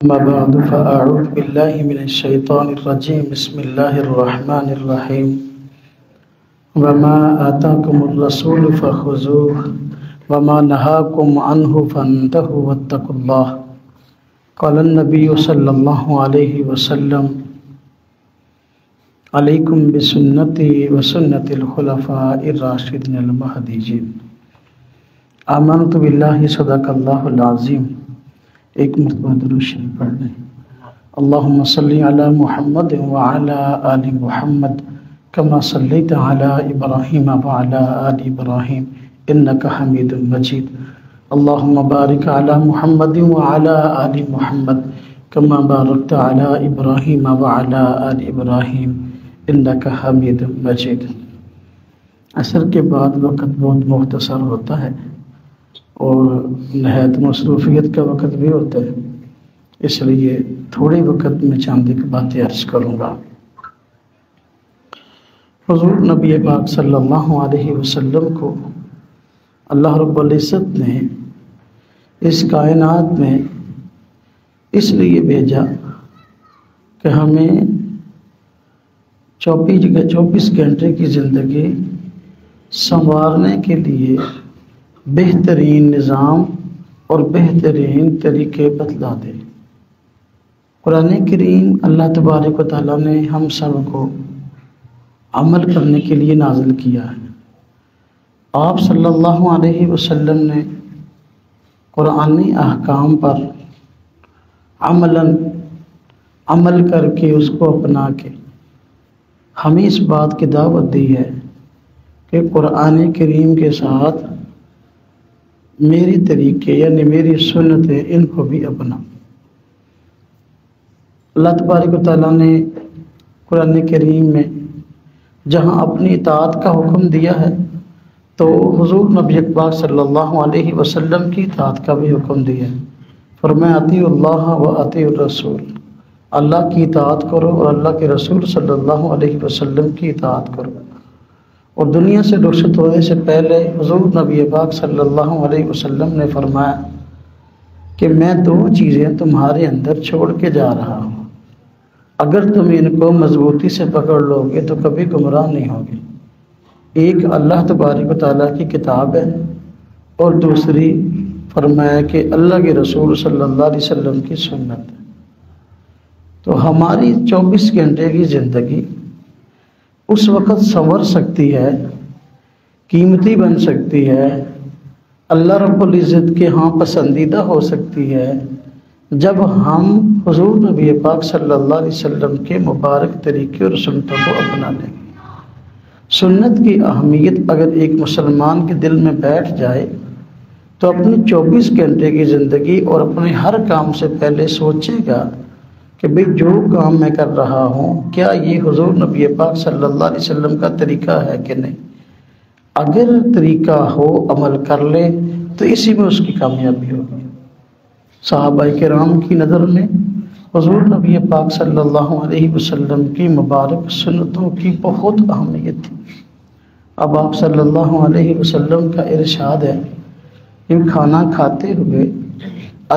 أما بعد فأعوذ بالله من الشيطان الرجيم بسم الله الرحمن الرحيم وما آتاكم الرسول فخذوه وما نهاكم عنه فانتهوا واتقوا الله قال النبي صلى الله عليه وسلم عليكم بسنتي وسنة الخلفاء الراشدين المهديين آمنت بالله صدق الله العظيم۔ ایک مرتبہ درود شریف پڑھ لیں۔ اللہم صلی علی محمد وعلی آل محمد کما صلیت علی ابراہیم وعلی آل ابراہیم انک حمید مجید۔ اللہم بارک علی محمد وعلی آل محمد کما بارکت علی ابراہیم وعلی آل ابراہیم انک حمید مجید۔ عصر کے بعد وقت بہت مختصر ہوتا ہے اور نہایت مصروفیت کا وقت بھی ہوتا ہے، اس لیے تھوڑے وقت میں چند ایک باتیں عرض کروں گا۔ حضور نبی پاک صلی اللہ علیہ وسلم کو اللہ رب العزت نے اس کائنات میں اس لیے بھیجا کہ ہمیں 24 گھنٹے کی زندگی سنوارنے کے لیے بہترین نظام اور بہترین طریقے بتلا دے۔ قرآن کریم اللہ تبارک و تعالیٰ نے ہم سب کو عمل کرنے کے لیے نازل کیا ہے۔ آپ صلی اللہ علیہ وسلم نے قرآنی احکام پر عمل کر کے اس کو اپنا کے ہمیں اس بات کی دعوت دی ہے کہ قرآن کریم کے ساتھ میری طریقے یعنی میری سنتیں ان کو بھی اپنا۔ اللہ تبارک و تعالیٰ نے قرآن کریم میں جہاں اپنی اطاعت کا حکم دیا ہے تو حضور نبی پاک صلی اللہ علیہ وسلم کی اطاعت کا بھی حکم دیا ہے۔ فرمایا اطیعوا اللہ و اطیعوا الرسول، اللہ کی اطاعت کرو اور اللہ کے رسول صلی اللہ علیہ وسلم کی اطاعت کرو۔ اور دنیا سے رخصت ہونے سے پہلے حضور نبی پاک صلی اللہ علیہ وسلم نے فرمایا کہ میں 2 چیزیں تمہارے اندر چھوڑ کے جا رہا ہوں، اگر تم ان کو مضبوطی سے پکڑ لو گے تو کبھی گمراہ نہیں ہوگے۔ ایک اللہ تبارک و تعالیٰ کی کتاب ہے اور دوسری فرمایا کہ اللہ کے رسول صلی اللہ علیہ وسلم کی سنت ہے۔ تو ہماری 24 گھنٹے کی زندگی اس وقت سنور سکتی ہے، قیمتی بن سکتی ہے، اللہ رب العزت کے ہاں پسندیدہ ہو سکتی ہے جب ہم حضور نبی پاک صلی اللہ علیہ وسلم کے مبارک طریقے اور سنتوں کو اپنا لیں گے۔ سنت کی اہمیت اگر ایک مسلمان کے دل میں بیٹھ جائے تو اپنی 24 گھنٹے کی زندگی اور اپنے ہر کام سے پہلے سوچے گا کہ بھئی جو کام میں کر رہا ہوں کیا یہ حضور نبی پاک صلی اللہ علیہ وسلم کا طریقہ ہے کہ نہیں۔ اگر طریقہ ہو عمل کر لے تو اسی میں اس کی کامیابی ہوگی۔ صحابہ کرام کی نظر میں حضور نبی پاک صلی اللہ علیہ وسلم کی مبارک سنتوں کی بہت اہمیت تھی۔ اب آپ صلی اللہ علیہ وسلم کا ارشاد ہے کہ کھانا کھاتے ہوئے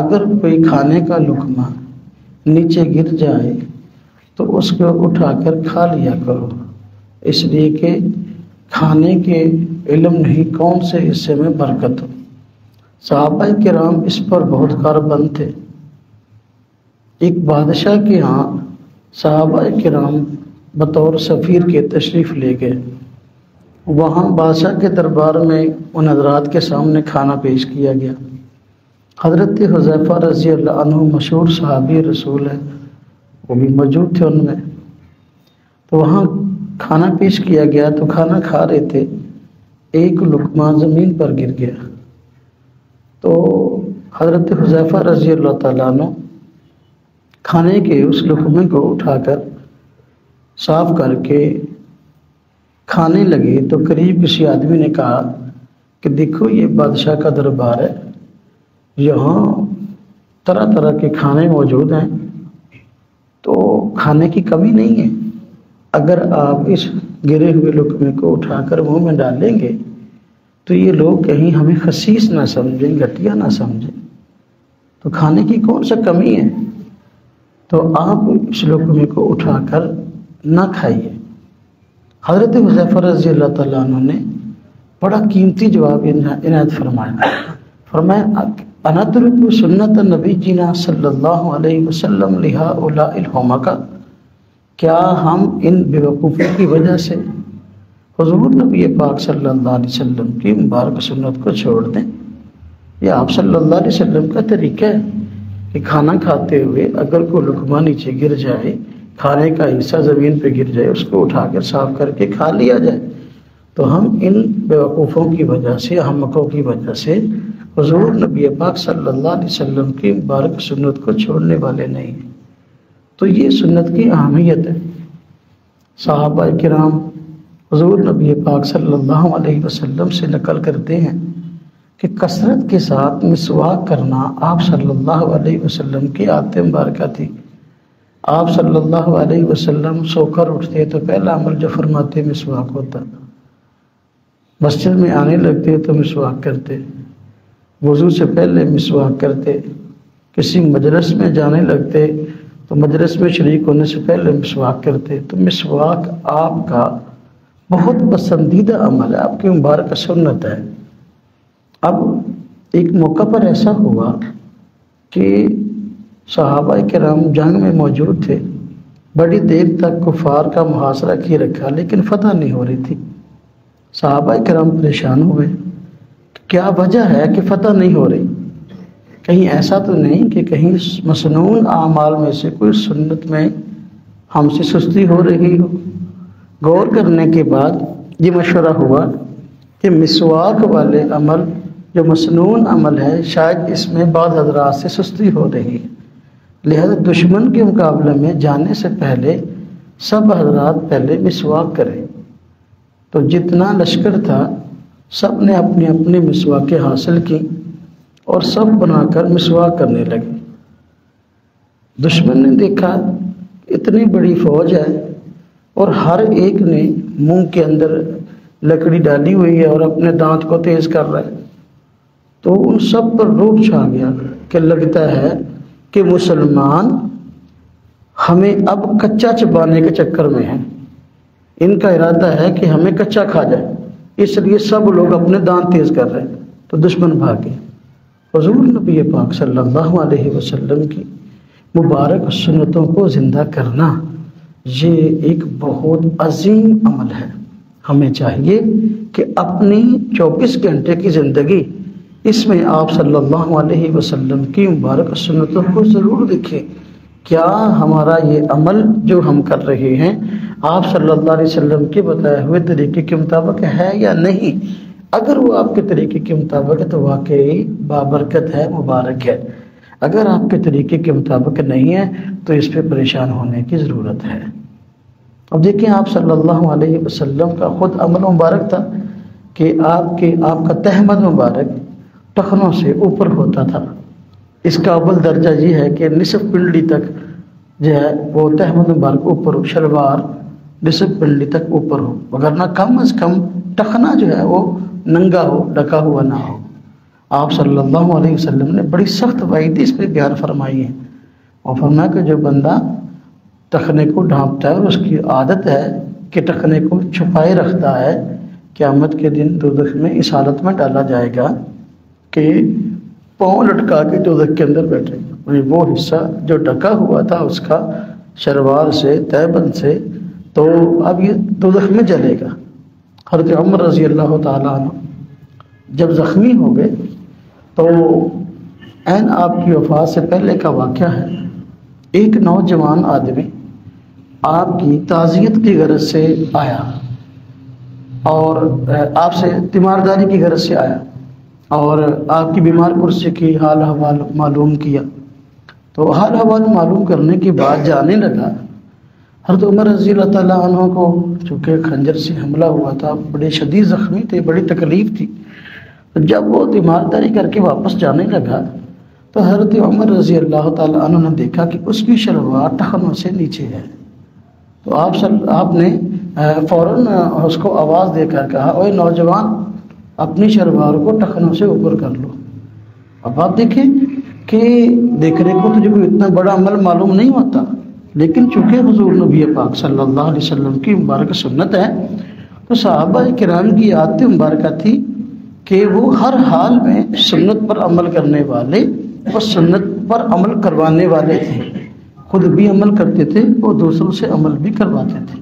اگر کوئی کھانے کا لقمہ نیچے گر جائے تو اس کو اٹھا کر کھا لیا کرو، اس لیے کہ کھانے کے علم نہیں کون سے حصے میں برکت ہو۔ صحابہ کرام اس پر بہت کاربند تھے۔ ایک بادشاہ کے ہاں صحابہ کرام بطور سفیر کے تشریف لے گئے۔ وہاں بادشاہ کے دربار میں ان حضرات کے سامنے کھانا پیش کیا گیا۔ حضرت حذیفہ رضی اللہ عنہ مشہور صحابی رسول ہیں، وہ بھی موجود تھے ان میں۔ تو وہاں کھانا پیش کیا گیا تو کھانا کھا رہے تھے، ایک لقمہ زمین پر گر گیا تو حضرت حذیفہ رضی اللہ تعالیٰ عنہ کھانے کے اس لقمے کو اٹھا کر صاف کر کے کھانے لگے تو قریب کسی آدمی نے کہا کہ دیکھو یہ بادشاہ کا دربار ہے، یہاں طرح طرح کے کھانے موجود ہیں تو کھانے کی کمی نہیں ہے، اگر آپ اس گرے ہوئے لقمے کو اٹھا کر منہ میں ڈالیں گے تو یہ لوگ کہیں ہمیں خسیس نہ سمجھیں، گھٹیا نہ سمجھیں، تو کھانے کی کون سا کمی ہے۔ تو آپ اس لقمے کو اٹھا کر نہ کھائیے۔ حضرت حذیفہ رضی اللہ تعالیٰ عنہ نے بڑا قیمتی جواب عنایت فرمایا انترک سنت نبی جینا صلی اللہ علیہ وسلم لہؤلاء الحمقاء، کیا ہم ان بیوقوفوں کی وجہ سے حضور نبی پاک صلی اللہ علیہ وسلم کی مبارک سنت کو چھوڑ دیں؟ یہ آپ صلی اللہ علیہ وسلم کا طریقہ ہے کہ کھانا کھاتے ہوئے اگر کوئی لقمہ نیچے گر جائے، کھانے کا حصہ زمین پہ گر جائے، اس کو اٹھا کر صاف کر کے کھا لیا جائے۔ تو ہم ان بیوقوفوں کی وجہ سے، احمقوں کی وجہ سے حضور نبی پاک صلی اللہ علیہ وسلم کی مبارک سنت کو چھوڑنے والے نہیں ہیں۔ تو یہ سنت کی اہمیت ہے۔ صحابہ کرام حضور نبی پاک صلی اللہ علیہ وسلم سے نقل کرتے ہیں کہ کثرت کے ساتھ مسواک کرنا آپ صلی اللہ علیہ وسلم کی عادت مبارکہ تھی۔ آپ صلی اللہ علیہ وسلم سو کر اٹھتے تو پہلا عمل جو فرماتے مسواک ہوتا، مسجد میں آنے لگتے تو مسواک کرتے، وضو سے پہلے مسواک کرتے، کسی مجلس میں جانے لگتے تو مجلس میں شریک ہونے سے پہلے مسواک کرتے۔ تو مسواک آپ کا بہت پسندیدہ عمل ہے، آپ کی مبارک سنت ہے۔ اب ایک موقع پر ایسا ہوا کہ صحابہ کرام جنگ میں موجود تھے، بڑی دیر تک کفار کا محاصرہ کیے رکھا لیکن فتح نہیں ہو رہی تھی۔ صحابہ کرام پریشان ہوئے، کیا وجہ ہے کہ فتح نہیں ہو رہی؟ کہیں ایسا تو نہیں کہ کہیں مسنون اعمال میں سے کوئی سنت میں ہم سے سستی ہو رہی ہو؟ غور کرنے کے بعد یہ مشورہ ہوا کہ مسواک والے عمل جو مسنون عمل ہے، شاید اس میں بعض حضرات سے سستی ہو رہی ہے، لہذا دشمن کے مقابلے میں جانے سے پہلے سب حضرات پہلے مسواک کریں۔ تو جتنا لشکر تھا سب نے اپنی اپنی مسواکیں حاصل کی اور سب بنا کر مسواک کرنے لگے۔ دشمن نے دیکھا اتنی بڑی فوج ہے اور ہر ایک نے منہ کے اندر لکڑی ڈالی ہوئی ہے اور اپنے دانت کو تیز کر رہا ہے، تو ان سب پر روب چھا گیا کہ لگتا ہے کہ مسلمان ہمیں اب کچا چبانے کے چکر میں ہیں، ان کا ارادہ ہے کہ ہمیں کچا کھا جائے، اس لیے سب لوگ اپنے دانت تیز کر رہے ہیں۔ تو دشمن بھاگے۔ حضور نبی پاک صلی اللہ علیہ وسلم کی مبارک سنتوں کو زندہ کرنا یہ ایک بہت عظیم عمل ہے۔ ہمیں چاہیے کہ اپنی 24 گھنٹے کی زندگی اس میں آپ صلی اللہ علیہ وسلم کی مبارک سنتوں کو ضرور دیکھیں۔ کیا ہمارا یہ عمل جو ہم کر رہے ہیں آپ صلی اللہ علیہ وسلم کے بتائے ہوئے طریقے کے مطابق ہے یا نہیں؟ اگر وہ آپ کے طریقے کے مطابق ہے تو واقعی بابرکت ہے، مبارک ہے۔ اگر آپ کے طریقے کے مطابق نہیں ہے تو اس پہ پریشان ہونے کی ضرورت ہے۔ اب دیکھیں آپ صلی اللہ علیہ وسلم کا خود عمل مبارک تھا کہ آپ کا تہمد مبارک ٹخنوں سے اوپر ہوتا تھا۔ اس کا اول درجہ یہ ہے کہ نصف پنڈلی تک جو ہے وہ تہمد مبارک اوپر ہو، شلوار نصف پنڈلی تک اوپر ہو، وگرنہ کم از کم ٹخنا جو ہے وہ ننگا ہو، ڈھکا ہوا نہ ہو۔ آپ صلی اللہ علیہ وسلم نے بڑی سخت وعید اس پہ بیان فرمائی ہے اور فرمایا کہ جو بندہ ٹخنے کو ڈھانپتا ہے اور اس کی عادت ہے کہ ٹخنے کو چھپائے رکھتا ہے، قیامت کے دن دوزخ میں اس حالت میں ڈالا جائے گا کہ پاؤں لٹکا کے دوزخ کے اندر بیٹھے گا۔ وہ حصہ جو ڈھکا ہوا تھا اس کا شلوار سے، تہبند سے، تو اب یہ دوزخ میں جلے گا۔ حضرت عمر رضی اللہ تعالیٰ عنہ جب زخمی ہو گئے تو عین آپ کی وفات سے پہلے کا واقعہ ہے، ایک نوجوان آدمی آپ کی تعزیت کی غرض سے آیا اور آپ سے تیمارداری کی غرض سے آیا اور آپ کی بیمار پرسی کی حال حوال معلوم کیا۔ تو حال حوال معلوم کرنے کے بعد جانے لگا۔ حضرت عمر رضی اللہ تعالیٰ عنہ کو چونکہ خنجر سے حملہ ہوا تھا، بڑے شدید زخمی تھے، بڑی تکلیف تھی۔ جب وہ تیمارداری کر کے واپس جانے لگا تو حضرت عمر رضی اللہ تعالیٰ عنہ نے دیکھا کہ اس کی شلوار ٹخنوں سے نیچے ہے۔ تو آپ نے فوراً اس کو آواز دے کر کہا، اوے نوجوان، اپنی شلوار کو ٹخنوں سے اوپر کر لو۔ اب آپ دیکھیں کہ دیکھنے کو تو جو کوئی اتنا بڑا عمل معلوم نہیں ہوتا، لیکن چونکہ حضور نبی پاک صلی اللہ علیہ وسلم کی مبارک سنت ہے، تو صحابہ کرام کی عادت مبارکہ تھی کہ وہ ہر حال میں سنت پر عمل کرنے والے اور سنت پر عمل کروانے والے تھے، خود بھی عمل کرتے تھے اور دوسروں سے عمل بھی کرواتے تھے۔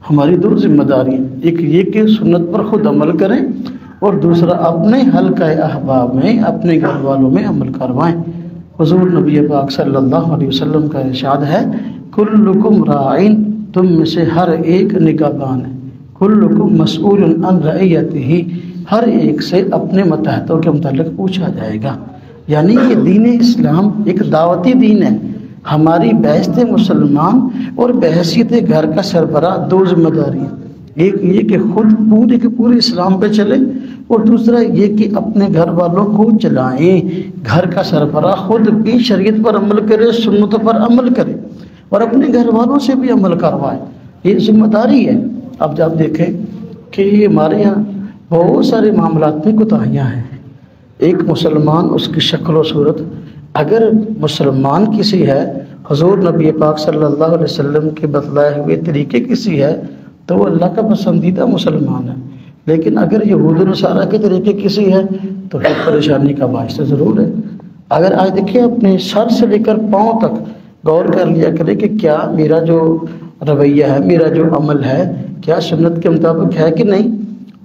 ہماری دو ذمہ داری، ایک یہ کہ سنت پر خود عمل کریں اور دوسرا اپنے حلقہ احباب میں اپنے گھر والوں میں عمل کروائیں۔ حضور نبی پاک صلی اللہ علیہ وسلم کا ارشاد ہے، کلکم راعین، تم میں سے ہر ایک نگہبان ہے، کلکم مسئول عن رعیتہ، ہر ایک سے اپنے متحدوں کے متعلق پوچھا جائے گا۔ یعنی کہ دین اسلام ایک دعوتی دین ہے۔ ہماری بحثت مسلمان اور بحثیت گھر کا سربراہ دو ذمہ داری ہیں، ایک یہ کہ خود پورے کے پورے اسلام پہ چلے اور دوسرا یہ کہ اپنے گھر والوں کو چلائیں۔ گھر کا سربراہ خود بھی شریعت پر عمل کرے، سنتوں پر عمل کرے اور اپنے گھر والوں سے بھی عمل کروائے، یہ ذمہ داری ہے۔ اب جب دیکھیں کہ ہمارے یہاں بہت سارے معاملات میں کوتاہیاں ہیں۔ ایک مسلمان، اس کی شکل و صورت اگر مسلمان کسی ہے، حضور نبی پاک صلی اللہ علیہ وسلم کے بتلائے ہوئے طریقے کسی ہے، تو وہ اللہ کا پسندیدہ مسلمان ہے، لیکن اگر یہود و نصارہ کے طریقے کسی ہے تو پھر پریشانی کا باعث ضرور ہے۔ اگر آج دیکھیں اپنے سر سے لے کر پاؤں تک غور کر لیا کرے کہ کیا میرا جو رویہ ہے، میرا جو عمل ہے، کیا سنت کے مطابق ہے کہ نہیں۔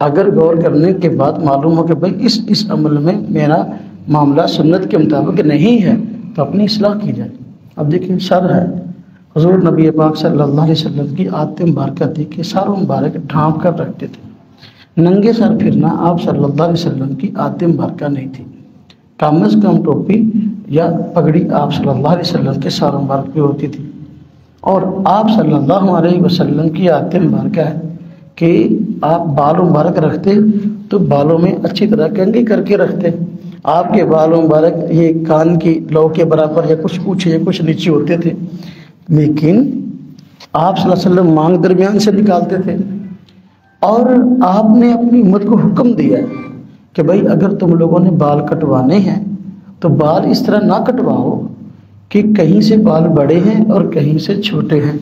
اگر غور کرنے کے بعد معلوم ہو کہ بھئی اس عمل میں میرا معاملہ سنت کے مطابق نہیں ہے، تو اپنی اصلاح کی جائے۔ اب دیکھیں سر ہے، حضور نبی پاک صلی اللہ علیہ وسلم کی عادت مبارکہ تھی کہ سر مبارک ڈھانپ کر رکھتے تھے، ننگے سر پھرنا آپ صلی اللہ علیہ وسلم کی عادت مبارکہ نہیں تھی۔ کم از کم ٹوپی یا پگڑی آپ صلی اللہ علیہ وسلم کے سر مبارک پہ ہوتی تھی، اور آپ صلی اللہ علیہ وسلم کی عادت مبارکہ ہے کہ آپ بال مبارک رکھتے تو بالوں میں اچھی طرح کنگھی کر کے رکھتے۔ آپ کے بال مبارک یہ کان کی لو کے برابر یا کچھ اونچے یا کچھ نیچے ہوتے تھے، لیکن آپ صلی اللہ علیہ وسلم مانگ درمیان سے نکالتے تھے۔ اور آپ نے اپنی امت کو حکم دیا کہ بھائی اگر تم لوگوں نے بال کٹوانے ہیں تو بال اس طرح نہ کٹواؤ کہ کہیں سے بال بڑے ہیں اور کہیں سے چھوٹے ہیں،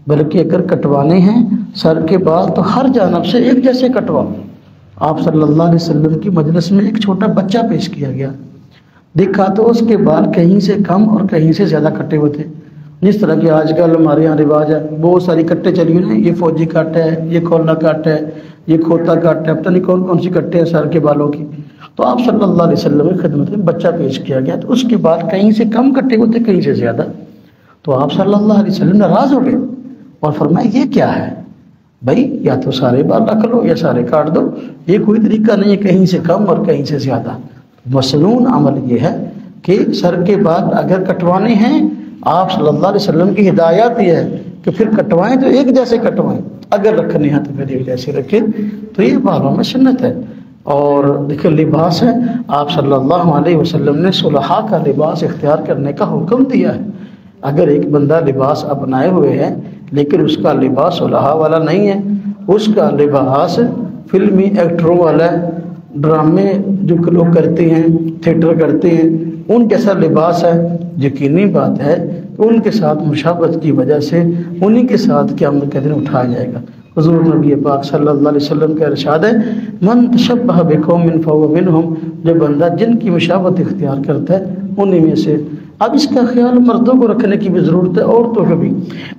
بلکہ اگر کٹوانے ہیں سر کے بال تو ہر جانب سے ایک جیسے کٹواؤ۔ آپ صلی اللہ علیہ وسلم کی مجلس میں ایک چھوٹا بچہ پیش کیا گیا، دیکھا تو اس کے بال کہیں سے کم اور کہیں سے زیادہ کٹے ہوئے تھے، جس طرح کہ آج کل ہمارے یہاں رواج ہے، بہت ساری کٹے چلی ہوئی ہیں، یہ فوجی کٹ ہے، یہ کھولا کٹ ہے، یہ کھوتا کٹ ہے، پتہ نہیں کون کون سی کٹے ہیں سر کے بالوں کی۔ تو آپ صلی اللہ علیہ وسلم کی خدمت میں بچہ پیش کیا گیا تو اس کے بال کہیں سے کم کٹے ہوئے تھے، کہیں سے زیادہ۔ تو آپ صلی اللہ علیہ وسلم ناراض ہو گئے اور فرمایا یہ کیا ہے بھائی، یا تو سارے بال رکھ لو یا سارے کاٹ دو، یہ کوئی طریقہ نہیں ہے کہیں سے کم اور کہیں سے زیادہ۔ مسنون عمل یہ ہے کہ سر کے بال اگر کٹوانے ہیں، آپ صلی اللہ علیہ وسلم کی ہدایت یہ ہے کہ پھر کٹوائیں تو ایک جیسے کٹوائیں، اگر رکھنے ہیں تو پھر ایک جیسے رکھیں، تو یہ بالوں میں سنت ہے۔ اور دیکھیں لباس ہے، آپ صلی اللہ علیہ وسلم نے صلحاء کا لباس اختیار کرنے کا حکم دیا ہے۔ اگر ایک بندہ لباس اپنائے ہوئے ہے لیکن اس کا لباس صلحاء والا نہیں ہے، اس کا لباس فلمی ایکٹروں والا ہے، ڈرامے جو لوگ کرتے ہیں، تھیٹر کرتے ہیں، ان جیسا لباس ہے، یقینی بات ہے ان کے ساتھ مشابہت کی وجہ سے انہی کے ساتھ قیامت کے دن اٹھایا جائے گا۔ حضور نبی پاک صلی اللہ علیہ وسلم کا ارشاد ہے، من تشبہ بقوم فہو منہم، جو بندہ جن کی مشابہت اختیار کرتا ہے انہی میں سے۔ اب اس کا خیال مردوں کو رکھنے کی بھی ضرورت ہے، عورتوں کو بھی۔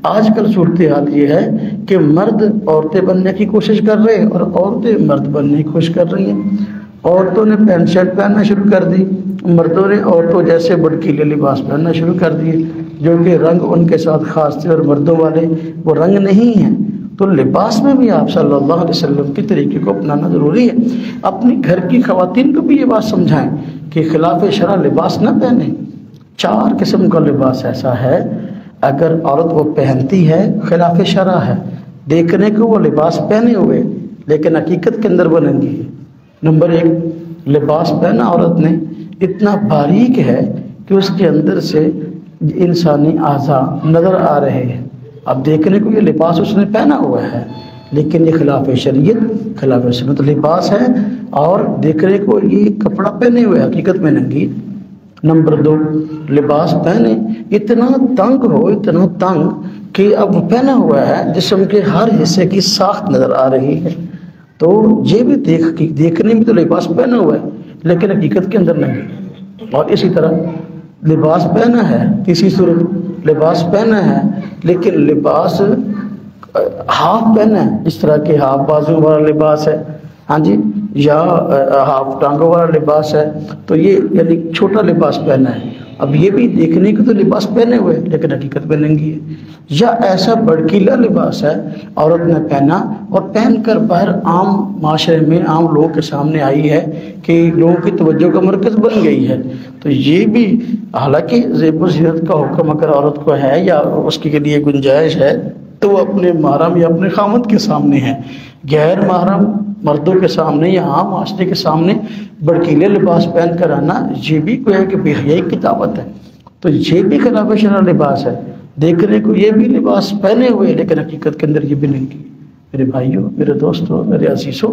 آج کل صورتحال یہ ہے کہ مرد عورتیں بننے کی کوشش کر رہے ہیں اور عورتیں مرد بننے کی کوشش کر رہی ہیں۔ عورتوں نے پینٹ شرٹ پہننا شروع کر دی، مردوں نے عورتوں جیسے بڑکیلے لباس پہننا شروع کر دیے، جو کہ رنگ ان کے ساتھ خاص تھے اور مردوں والے وہ رنگ نہیں ہیں۔ تو لباس میں بھی آپ صلی اللہ علیہ وسلم کے طریقے کو اپنانا ضروری ہے۔ اپنی گھر کی خواتین کو بھی یہ بات سمجھائیں کہ خلاف شرع لباس نہ پہنیں۔ 4 قسم کا لباس ایسا ہے اگر عورت وہ پہنتی ہے خلاف شرع ہے، دیکھنے کو وہ لباس پہنے ہوئے لیکن حقیقت کے اندر وہ ننگی ہے۔ نمبر 1، لباس پہنا عورت نے اتنا باریک ہے کہ اس کے اندر سے انسانی اعضاء نظر آ رہے ہیں۔ اب دیکھنے کو یہ لباس اس نے پہنا ہوا ہے لیکن یہ خلاف شریعت خلاف سنت لباس ہے، اور دیکھنے کو یہ کپڑا پہنے ہوئے حقیقت میں ننگی۔ نمبر 2، لباس پہنے اتنا تنگ ہو، اتنا تنگ کہ اب پہنا ہوا ہے جسم کے ہر حصے کی ساخت نظر آ رہی ہے، تو یہ بھی دیکھنے میں تو لباس پہنا ہوا ہے لیکن حقیقت کے اندر نہیں۔ اور اسی طرح لباس پہنا ہے، تیسری صورت لباس پہنا ہے لیکن لباس ہاف پہنا ہے، اس طرح کے ہاف بازو والا لباس ہے، ہاں جی، یا ہاف ٹانگوں والا لباس ہے، تو یہ یعنی چھوٹا لباس پہنا ہے۔ اب یہ بھی دیکھنے کو تو لباس پہنے ہوئے لیکن حقیقت میں ننگی ہے۔ یا ایسا بڑکیلا لباس ہے عورت نے پہنا اور پہن کر باہر عام معاشرے میں عام لوگوں کے سامنے آئی ہے کہ لوگوں کی توجہ کا مرکز بن گئی ہے، تو یہ بھی حالانکہ زیب و زینت کا حکم اگر عورت کو ہے یا اس کے لیے گنجائش ہے تو وہ اپنے محرم یا اپنے خامند کے سامنے ہے، غیر محرم مردوں کے سامنے یا عام معاشرے کے سامنے بڑکیلے لباس پہن کر آنا یہ بھی کوئی ہے کہ بے حیائی کی دعوت ہے، تو یہ بھی خلاف شرع لباس ہے۔ دیکھنے کو یہ بھی لباس پہنے ہوئے لیکن حقیقت کے اندر یہ بھی نہیں کی۔ میرے بھائیوں، میرے دوستوں، میرے عزیزوں،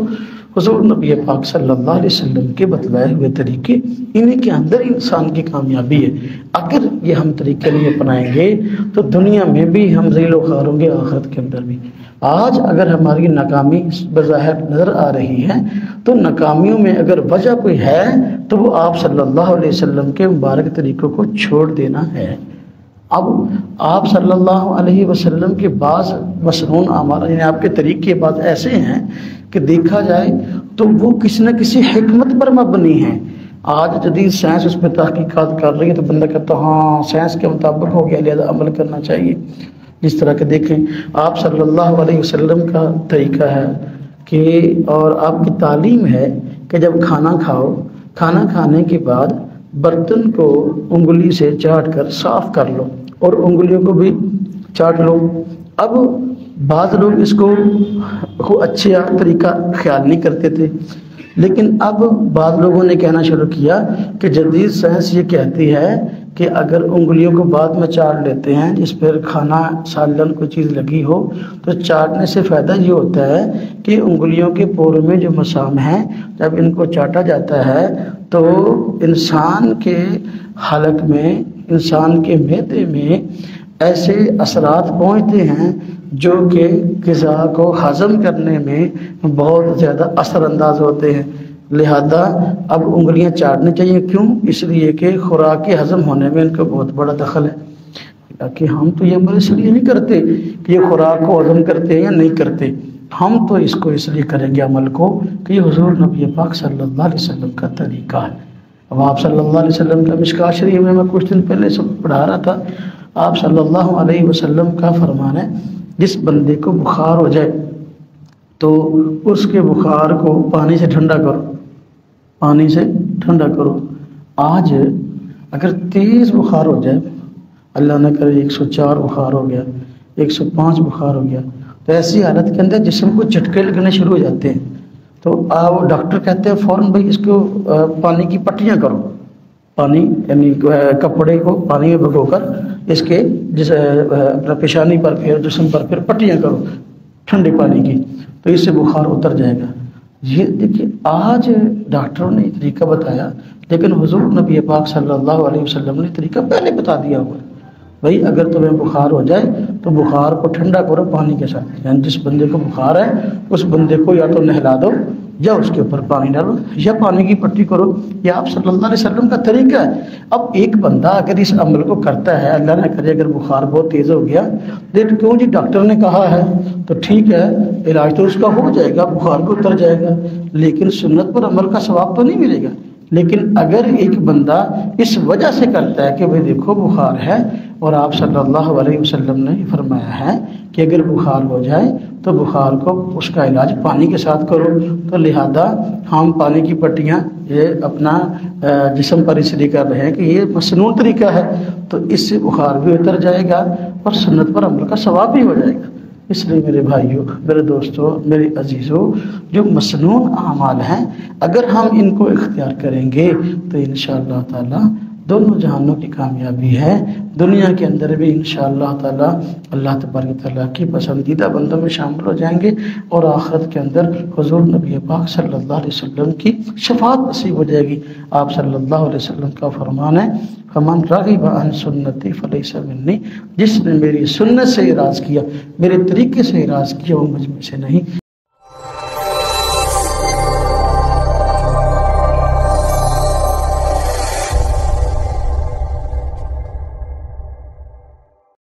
حضور نبی پاک صلی اللہ علیہ وسلم کے بتلائے ہوئے طریقے، انہیں کے اندر انسان کی کامیابی ہے۔ اگر یہ ہم طریقے نہیں اپنائیں گے تو دنیا میں بھی ہم ذلیل و خوار ہوں گے، آخرت کے اندر بھی۔ آج اگر ہماری ناکامی بظاہر نظر آ رہی ہے تو ناکامیوں میں اگر وجہ کوئی ہے تو وہ آپ صلی اللہ علیہ وسلم کے مبارک طریقوں کو چھوڑ دینا ہے۔ اب آپ صلی اللہ علیہ وسلم کے بعض مسنون اعمال یعنی آپ کے طریقے بعض ایسے ہیں کہ دیکھا جائے تو وہ کسی نہ کسی حکمت پر مبنی ہیں۔ آج جدید سائنس اس پہ تحقیقات کر رہی ہے تو بندہ کہتا ہاں سائنس کے مطابق ہو گیا لہذا عمل کرنا چاہیے۔ جس طرح کہ دیکھیں آپ صلی اللہ علیہ وسلم کا طریقہ ہے کہ اور آپ کی تعلیم ہے کہ جب کھانا کھاؤ، کھانا کھانے کے بعد برتن کو انگلی سے چاٹ کر صاف کر لو اور انگلیوں کو بھی چاٹ لو۔ اب بعض لوگ اس کو اچھا طریقہ خیال نہیں کرتے تھے، لیکن اب بعض لوگوں نے کہنا شروع کیا کہ جدید سائنس یہ کہتی ہے کہ اگر انگلیوں کو بعد میں چاٹ لیتے ہیں جس پر کھانا سالن کوئی چیز لگی ہو تو چاٹنے سے فائدہ یہ ہوتا ہے کہ انگلیوں کے پوروں میں جو مسام ہیں جب ان کو چاٹا جاتا ہے تو انسان کے حلق میں، انسان کے معدے میں ایسے اثرات پہنچتے ہیں جو کہ غذا کو ہضم کرنے میں بہت زیادہ اثر انداز ہوتے ہیں، لہذا اب انگلیاں چاٹنی چاہیے۔ کیوں؟ اس لیے کہ خوراک کے ہضم ہونے میں ان کا بہت بڑا دخل ہے۔ کہ ہم تو یہ عمل اس لیے نہیں کرتے کہ یہ خوراک کو ہضم کرتے ہیں یا نہیں کرتے، ہم تو اس کو اس لیے کریں گے عمل کو کہ یہ حضور نبی پاک صلی اللہ علیہ وسلم کا طریقہ ہے۔ اب آپ صلی اللہ علیہ وسلم کا مشکوٰۃ شریف میں کچھ دن پہلے سب پڑھا رہا تھا، آپ صلی اللہ علیہ وسلم کا فرمان ہے جس بندے کو بخار ہو جائے تو اس کے بخار کو پانی سے ٹھنڈا کرو، پانی سے ٹھنڈا کرو۔ آج اگر تیز بخار ہو جائے، اللہ نہ کرے 104 بخار ہو گیا، 105 بخار ہو گیا، تو ایسی حالت کے اندر جسم کو جھٹکے لگنے شروع ہو جاتے ہیں، تو ڈاکٹر کہتے ہیں فوراً بھائی اس کو پانی کی پٹیاں کرو، پانی یعنی کپڑے کو پانی میں بھگو کر اس کے اپنا پیشانی پر پھر جسم پر پھر پٹیاں کرو ٹھنڈے پانی کی، تو اس سے بخار اتر جائے گا۔ یہ دیکھیے آج ڈاکٹروں نے طریقہ بتایا لیکن حضور نبی پاک صلی اللہ علیہ وسلم نے طریقہ پہلے بتا دیا ہوا ہے، بھائی اگر تمہیں بخار ہو جائے تو بخار کو ٹھنڈا کرو پانی کے ساتھ، یعنی جس بندے کو بخار ہے اس بندے کو یا تو نہلا دو یا اس کے اوپر پانی ڈالو یا پانی کی پٹی کرو، یہ آپ صلی اللہ علیہ وسلم کا طریقہ ہے۔ اب ایک بندہ اگر اس عمل کو کرتا ہے، اللہ نہ کرے اگر بخار بہت تیز ہو گیا، لیکن کیوں جی ڈاکٹر نے کہا ہے تو ٹھیک ہے علاج تو اس کا ہو جائے گا، بخار کو اتر جائے گا، لیکن سنت پر عمل کا ثواب تو نہیں ملے گا۔ لیکن اگر ایک بندہ اس وجہ سے کرتا ہے کہ بھئی دیکھو بخار ہے اور آپ صلی اللہ علیہ وسلم نے فرمایا ہے کہ اگر بخار ہو جائے تو بخار کو اس کا علاج پانی کے ساتھ کرو، تو لہذا ہم پانی کی پٹیاں یہ اپنا جسم پر اس لیے کر رہے ہیں کہ یہ مصنون طریقہ ہے، تو اس سے بخار بھی اتر جائے گا اور سنت پر عمل کا ثواب بھی ہو جائے گا۔ اس لیے میرے بھائیوں، میرے دوستوں، میرے عزیزوں، جو مصنون اعمال ہیں اگر ہم ان کو اختیار کریں گے تو انشاءاللہ تعالی دونوں جہانوں کی کامیابی ہے، دنیا کے اندر بھی انشاءاللہ تعالی اللہ تبارک و تعالیٰ کی پسندیدہ بندوں میں شامل ہو جائیں گے، اور آخرت کے اندر حضور نبی پاک صلی اللہ علیہ وسلم کی شفاعت نصیب ہو جائے گی۔ آپ صلی اللہ علیہ وسلم کا فرمان ہے، فمن رغب عن سنتی فلیس منی، جس نے میری سنت سے اعراض کیا، میرے طریقے سے اعراض کیا، وہ مجھ میں سے نہیں۔